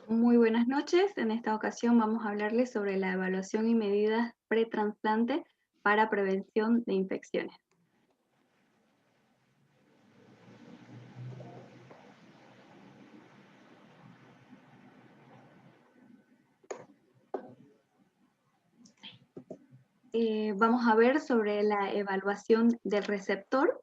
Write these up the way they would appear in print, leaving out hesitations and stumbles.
Muy buenas noches. En esta ocasión vamos a hablarles sobre la evaluación y medidas pretrasplante para prevención de infecciones. Vamos a ver sobre la evaluación del receptor.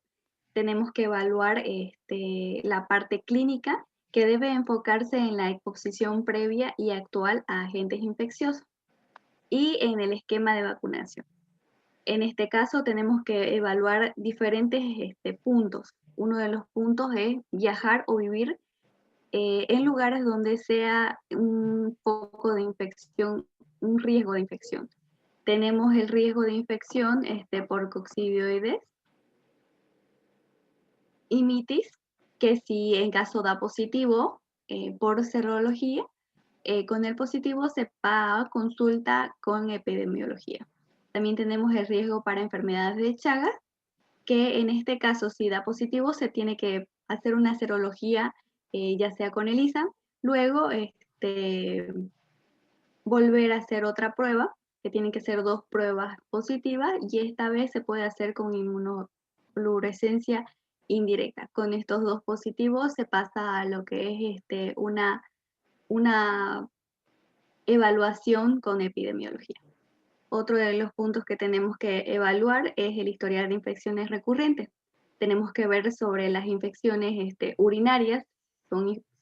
Tenemos que evaluar la parte clínica, que debe enfocarse en la exposición previa y actual a agentes infecciosos y en el esquema de vacunación. En este caso tenemos que evaluar diferentes puntos. Uno de los puntos es viajar o vivir en lugares donde sea un foco de infección, un riesgo de infección. Tenemos el riesgo de infección por coccidioides y mitis, que si en caso da positivo por serología, con el positivo se paga consulta con epidemiología. También tenemos el riesgo para enfermedades de Chagas, que en este caso si da positivo se tiene que hacer una serología ya sea con ELISA, luego volver a hacer otra prueba, que tienen que ser 2 pruebas positivas, y esta vez se puede hacer con inmunofluorescencia indirecta. Con estos 2 positivos se pasa a lo que es una evaluación con epidemiología. Otro de los puntos que tenemos que evaluar es el historial de infecciones recurrentes. Tenemos que ver sobre las infecciones urinarias,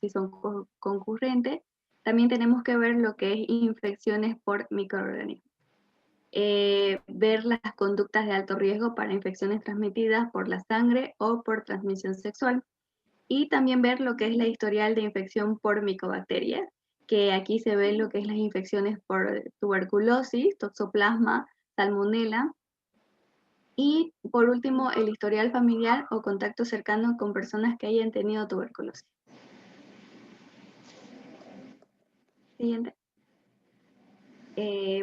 si son concurrentes. También tenemos que ver lo que es infecciones por microorganismos. Ver las conductas de alto riesgo para infecciones transmitidas por la sangre o por transmisión sexual. Y también ver lo que es la historial de infección por micobacterias, que aquí se ven lo que es las infecciones por tuberculosis, toxoplasma, salmonela. Y por último, el historial familiar o contacto cercano con personas que hayan tenido tuberculosis. Siguiente.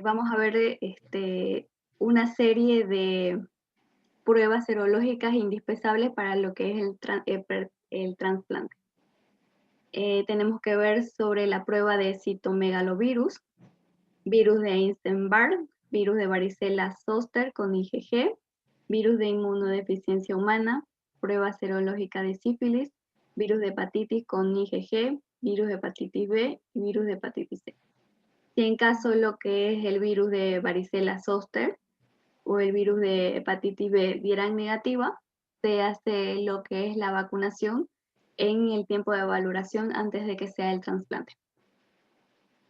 Vamos a ver una serie de pruebas serológicas indispensables para lo que es el trasplante. Tenemos que ver sobre la prueba de citomegalovirus, virus de Epstein-Barr, virus de varicela zoster con IgG, virus de inmunodeficiencia humana, prueba serológica de sífilis, virus de hepatitis con IgG, virus de hepatitis B y virus de hepatitis C. Si en caso lo que es el virus de varicela zoster o el virus de hepatitis B dieran negativa, se hace lo que es la vacunación en el tiempo de valoración antes de que sea el trasplante.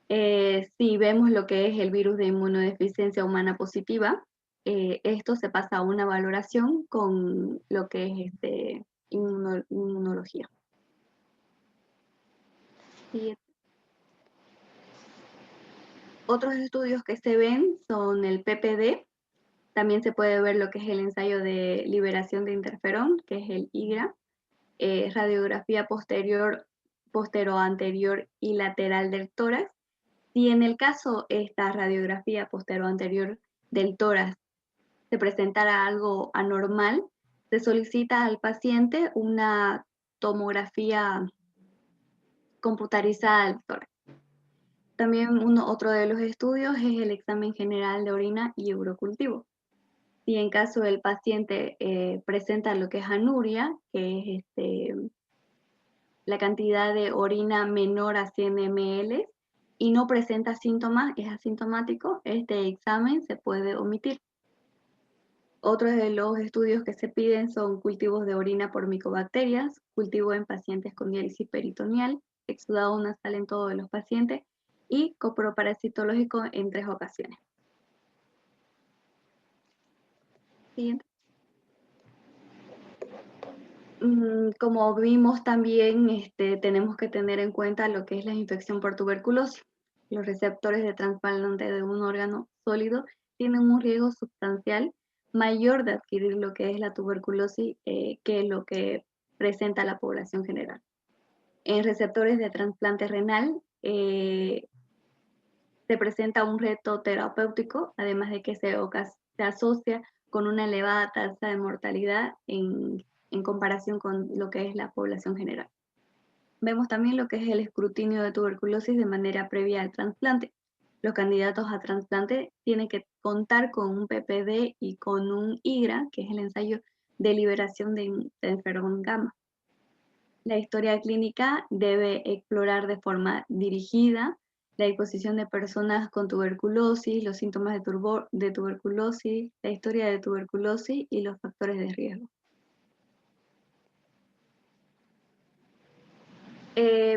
Si vemos lo que es el virus de inmunodeficiencia humana positiva, esto se pasa a una valoración con lo que es inmunología. Otros estudios que se ven son el PPD, también se puede ver lo que es el ensayo de liberación de interferón, que es el IGRA, radiografía posteroanterior y lateral del tórax. Si en el caso esta radiografía posteroanterior del tórax se presentara algo anormal, se solicita al paciente una tomografía computarizada del tórax. También otro de los estudios es el examen general de orina y urocultivo. Si en caso el paciente presenta lo que es anuria, que es la cantidad de orina menor a 100 ml y no presenta síntomas, es asintomático, este examen se puede omitir. Otros de los estudios que se piden son cultivos de orina por micobacterias, cultivo en pacientes con diálisis peritoneal, exudado nasal en todos los pacientes y coproparasitológico en 3 ocasiones. Siguiente. Como vimos también, tenemos que tener en cuenta lo que es la infección por tuberculosis. Los receptores de trasplante de un órgano sólido tienen un riesgo sustancial mayor de adquirir lo que es la tuberculosis que lo que presenta la población general. En receptores de trasplante renal se presenta un reto terapéutico, además de que se asocia con una elevada tasa de mortalidad en en comparación con lo que es la población general. Vemos también lo que es el escrutinio de tuberculosis de manera previa al trasplante. Los candidatos a trasplante tienen que contar con un PPD y con un IGRA, que es el ensayo de liberación de interferón gamma. La historia clínica debe explorar de forma dirigida la exposición de personas con tuberculosis, los síntomas de tuberculosis, la historia de tuberculosis y los factores de riesgo.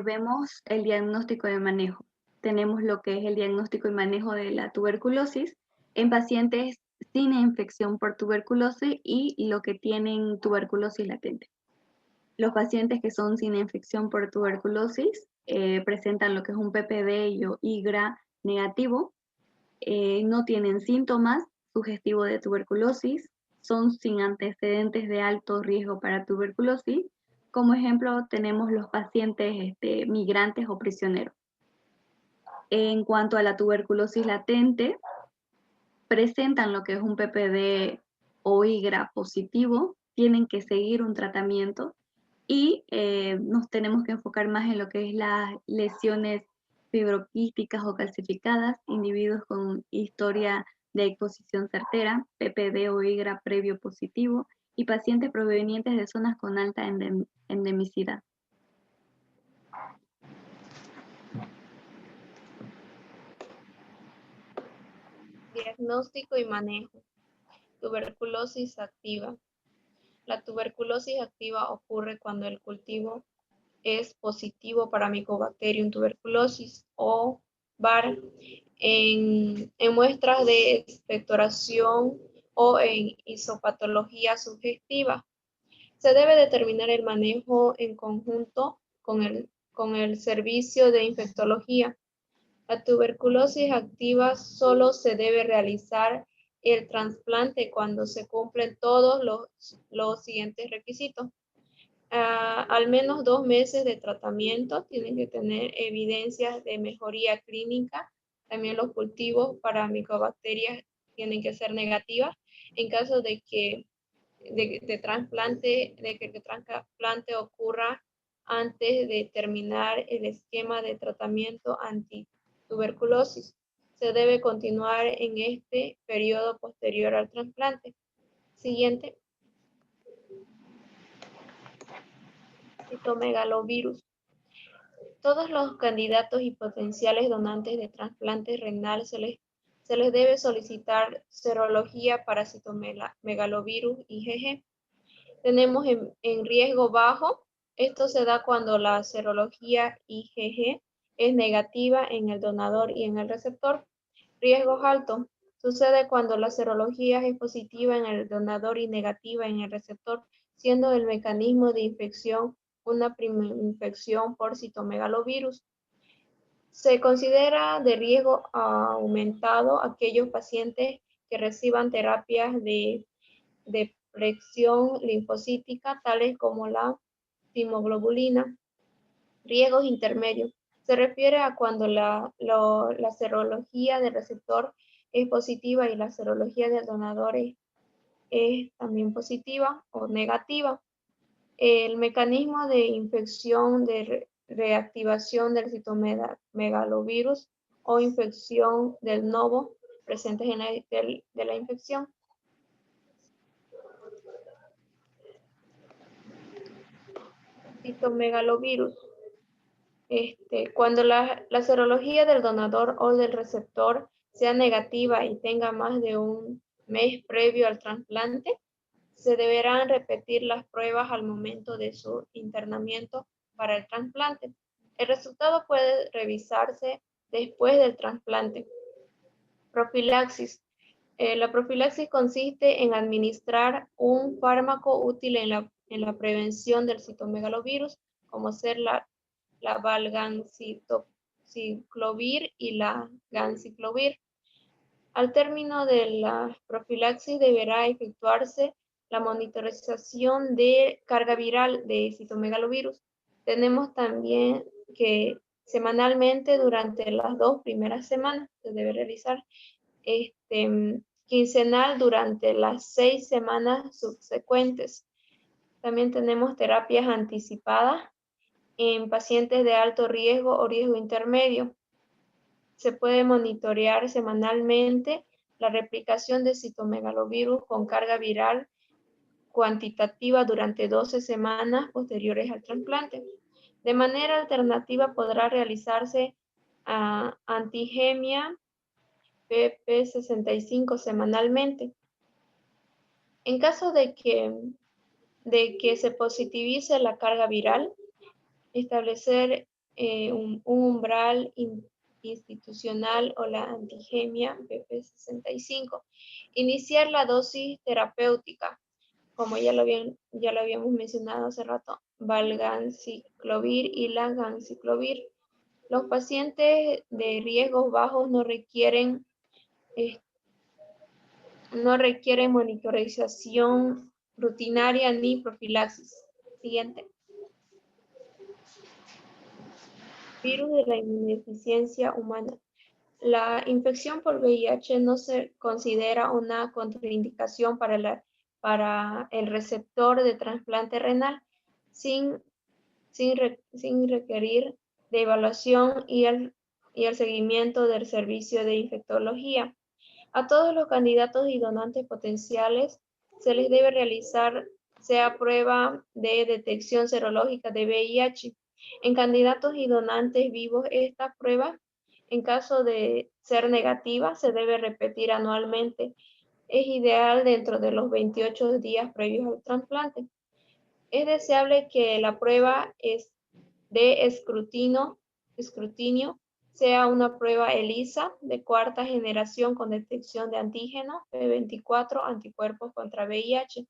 Vemos el diagnóstico de manejo. Tenemos lo que es el diagnóstico y manejo de la tuberculosis en pacientes sin infección por tuberculosis y lo que tienen tuberculosis latente. Los pacientes que son sin infección por tuberculosis presentan lo que es un PPD o IGRA negativo, no tienen síntomas sugestivos de tuberculosis, son sin antecedentes de alto riesgo para tuberculosis. Como ejemplo, tenemos los pacientes migrantes o prisioneros. En cuanto a la tuberculosis latente, presentan lo que es un PPD o IGRA positivo, tienen que seguir un tratamiento y nos tenemos que enfocar más en lo que es las lesiones fibroquísticas o calcificadas, individuos con historia de exposición certera, PPD o IGRA previo positivo y pacientes provenientes de zonas con alta endemicidad. Diagnóstico y manejo. Tuberculosis activa. La tuberculosis activa ocurre cuando el cultivo es positivo para Mycobacterium tuberculosis o VAR en muestras de expectoración o en isopatología sugestiva. Se debe determinar el manejo en conjunto con el servicio de infectología. La tuberculosis activa solo se debe realizar el trasplante cuando se cumplen todos los siguientes requisitos. Al menos 2 meses de tratamiento, tienen que tener evidencias de mejoría clínica. También los cultivos para micobacterias tienen que ser negativas. En caso de que el trasplante ocurra antes de terminar el esquema de tratamiento antituberculosis. Se debe continuar en este periodo posterior al trasplante. Siguiente. Citomegalovirus. Todos los candidatos y potenciales donantes de trasplante renal se les debe solicitar serología para citomegalovirus IgG. Tenemos en riesgo bajo. Esto se da cuando la serología IgG es negativa en el donador y en el receptor. Riesgos altos. Sucede cuando la serología es positiva en el donador y negativa en el receptor, siendo el mecanismo de infección una infección por citomegalovirus. Se considera de riesgo aumentado aquellos pacientes que reciban terapias de presión linfocítica, tales como la timoglobulina. Riesgos intermedios. Se refiere a cuando la serología del receptor es positiva y la serología del donador es también positiva o negativa. El mecanismo de infección de reactivación del citomegalovirus o infección del novo presentes en de la infección. Citomegalovirus. Cuando la serología del donador o del receptor sea negativa y tenga más de un mes previo al trasplante, se deberán repetir las pruebas al momento de su internamiento para el trasplante. El resultado puede revisarse después del trasplante. Profilaxis. La profilaxis consiste en administrar un fármaco útil en la prevención del citomegalovirus, como ser la valganciclovir y la ganciclovir. Al término de la profilaxis deberá efectuarse la monitorización de carga viral de citomegalovirus. Tenemos también que semanalmente durante las 2 primeras semanas se debe realizar, quincenal durante las 6 semanas subsecuentes. También tenemos terapias anticipadas en pacientes de alto riesgo o riesgo intermedio. Se puede monitorear semanalmente la replicación de citomegalovirus con carga viral cuantitativa durante 12 semanas posteriores al trasplante. De manera alternativa podrá realizarse antigemia PP65 semanalmente. En caso de que se positivice la carga viral, establecer un umbral institucional o la antigemia PP65. Iniciar la dosis terapéutica, como ya lo habíamos mencionado hace rato, valganciclovir y la ganciclovir. Los pacientes de riesgos bajos no requieren monitorización rutinaria ni profilaxis. Siguiente. Virus de la inmunodeficiencia humana. La infección por VIH no se considera una contraindicación para el receptor de trasplante renal sin requerir de evaluación y el seguimiento del servicio de infectología. A todos los candidatos y donantes potenciales se les debe realizar sea prueba de detección serológica de VIH. En candidatos y donantes vivos, esta prueba, en caso de ser negativa, se debe repetir anualmente. Es ideal dentro de los 28 días previos al trasplante. Es deseable que la prueba de escrutinio sea una prueba ELISA de cuarta generación con detección de antígeno P24 anticuerpos contra VIH.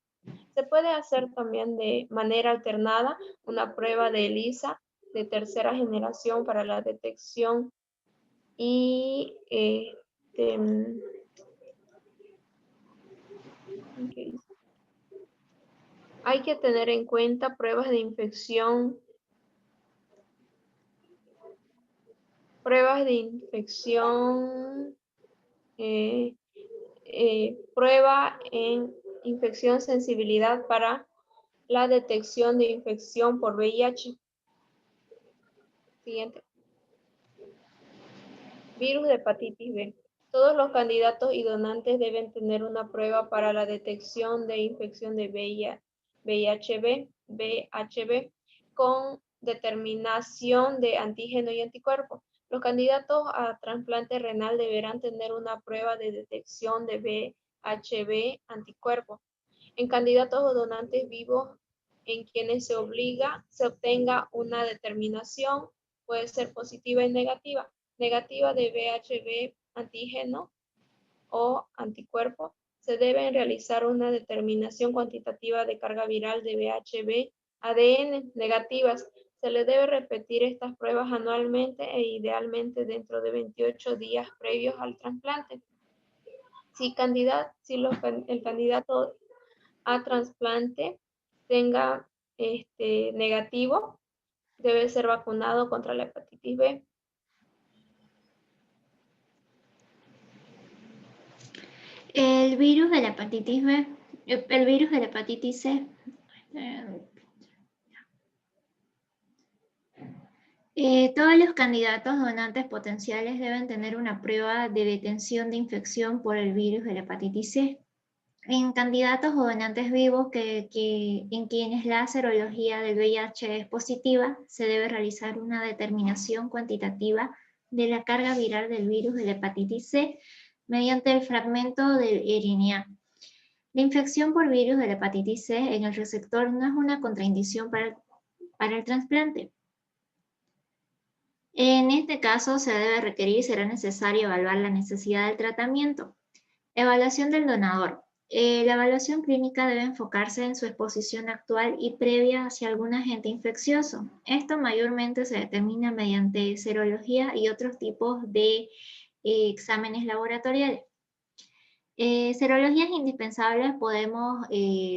Se puede hacer también de manera alternada una prueba de ELISA de tercera generación para la detección y hay que tener en cuenta pruebas de infección prueba en infección sensibilidad para la detección de infección por VIH. Siguiente. Virus de hepatitis B. Todos los candidatos y donantes deben tener una prueba para la detección de infección de VIH-B con determinación de antígeno y anticuerpo. Los candidatos a trasplante renal deberán tener una prueba de detección de VIH-B anticuerpo. En candidatos o donantes vivos en quienes se obtenga una determinación, puede ser positiva y negativa. Negativa de VIH-B antígeno o anticuerpo, se debe realizar una determinación cuantitativa de carga viral de VIH-B ADN. Negativas, se le debe repetir estas pruebas anualmente e idealmente dentro de 28 días previos al trasplante. Si el candidato a trasplante tenga negativo, debe ser vacunado contra la hepatitis B. El virus de la hepatitis B, el virus de la hepatitis C. Todos los candidatos donantes potenciales deben tener una prueba de detención de infección por el virus de la hepatitis C. En candidatos o donantes vivos en quienes la serología del VIH es positiva, se debe realizar una determinación cuantitativa de la carga viral del virus de la hepatitis C mediante el fragmento del RNA. La infección por virus de la hepatitis C en el receptor no es una contraindicación para el trasplante. En este caso se debe requerir y será necesario evaluar la necesidad del tratamiento. Evaluación del donador. La evaluación clínica debe enfocarse en su exposición actual y previa hacia algún agente infeccioso. Esto mayormente se determina mediante serología y otros tipos de exámenes laboratoriales. Serologías indispensables podemos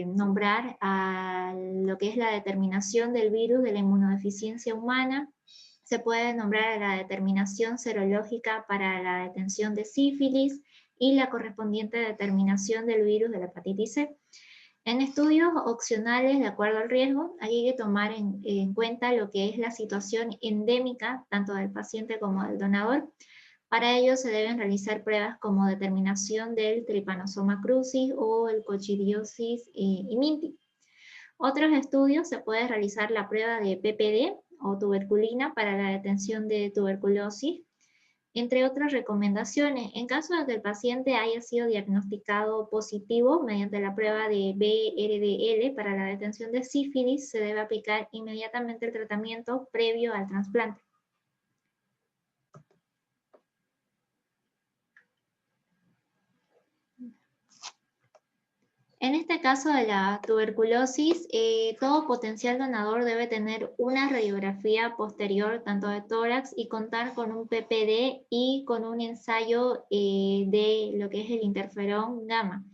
nombrar a lo que es la determinación del virus de la inmunodeficiencia humana. Se puede nombrar a la determinación serológica para la detención de sífilis y la correspondiente determinación del virus de la hepatitis C. En estudios opcionales, de acuerdo al riesgo, hay que tomar en cuenta lo que es la situación endémica, tanto del paciente como del donador. Para ello se deben realizar pruebas como determinación del Trypanosoma cruzi o el Coccidiosis imminti. Otros estudios se puede realizar la prueba de PPD o tuberculina para la detención de tuberculosis, entre otras recomendaciones. En caso de que el paciente haya sido diagnosticado positivo mediante la prueba de BRDL para la detención de sífilis, se debe aplicar inmediatamente el tratamiento previo al trasplante. En este caso de la tuberculosis, todo potencial donador debe tener una radiografía posterior tanto de tórax y contar con un PPD y con un ensayo de lo que es el interferón gamma.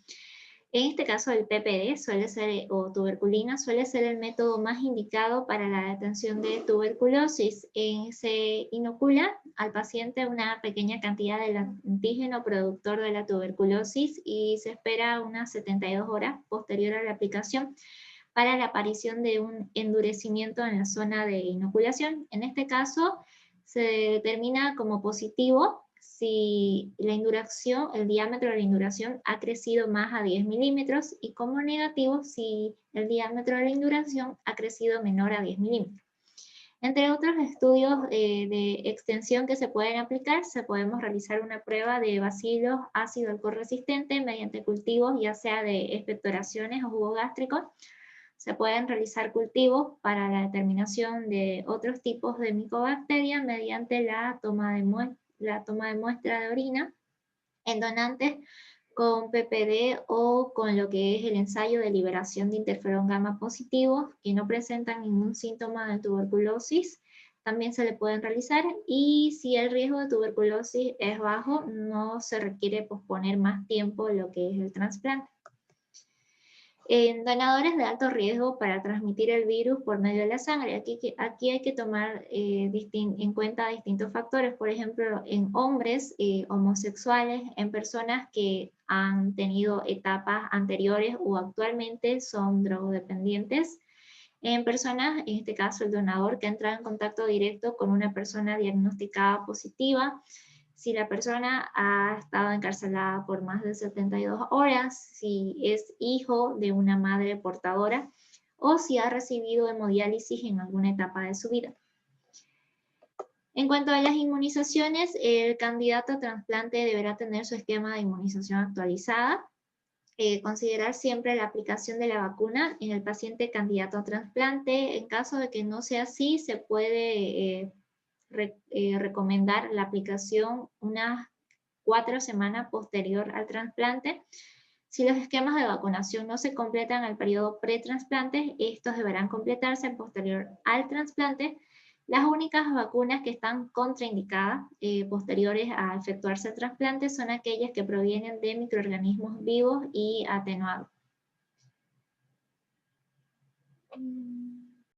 En este caso el PPD suele ser, o tuberculina, suele ser el método más indicado para la detención de tuberculosis. Se inocula al paciente una pequeña cantidad del antígeno productor de la tuberculosis y se espera unas 72 horas posterior a la aplicación para la aparición de un endurecimiento en la zona de inoculación. En este caso se determina como positivo si la induración, el diámetro de la induración ha crecido más a 10 milímetros y como negativo si el diámetro de la induración ha crecido menor a 10 milímetros. Entre otros estudios de extensión que se pueden aplicar, podemos realizar una prueba de bacilos ácido alcohol resistente mediante cultivos ya sea de expectoraciones o jugo gástrico. Se pueden realizar cultivos para la determinación de otros tipos de micobacterias mediante la toma de muestra de orina en donantes con PPD o con lo que es el ensayo de liberación de interferón gamma positivo que no presentan ningún síntoma de tuberculosis. También se le pueden realizar y si el riesgo de tuberculosis es bajo, no se requiere posponer más tiempo lo que es el trasplante. En donadores de alto riesgo para transmitir el virus por medio de la sangre. Aquí hay que tomar en cuenta distintos factores, por ejemplo, en hombres homosexuales, en personas que han tenido etapas anteriores o actualmente son drogodependientes, en personas, en este caso el donador que ha entrado en contacto directo con una persona diagnosticada positiva, si la persona ha estado encarcelada por más de 72 horas, si es hijo de una madre portadora o si ha recibido hemodiálisis en alguna etapa de su vida. En cuanto a las inmunizaciones, el candidato a trasplante deberá tener su esquema de inmunización actualizada, considerar siempre la aplicación de la vacuna en el paciente candidato a trasplante. En caso de que no sea así, se puede recomendar la aplicación unas 4 semanas posterior al trasplante. Si los esquemas de vacunación no se completan al periodo pre-trasplante, estos deberán completarse posterior al trasplante. Las únicas vacunas que están contraindicadas posteriores a efectuarse el trasplante son aquellas que provienen de microorganismos vivos y atenuados.